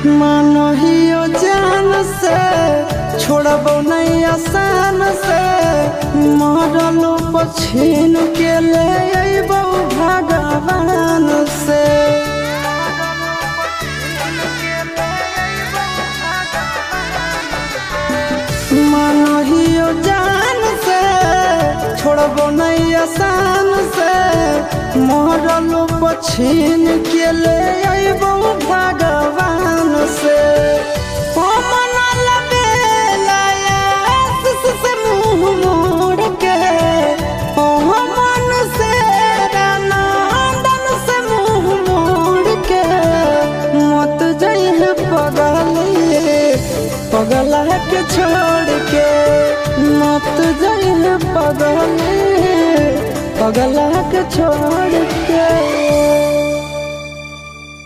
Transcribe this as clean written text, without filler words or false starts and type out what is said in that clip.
मानहियो जान से छोड़बो नहीं आसान से मरलो पछीन के ले अइबो भगवान से। मानहियो जान से छोड़बो नहीं आसान से मरलो पछीन के ले अइबो भगवान से। पगला के छोड़ के मत जाइए पगला के छोड़ के।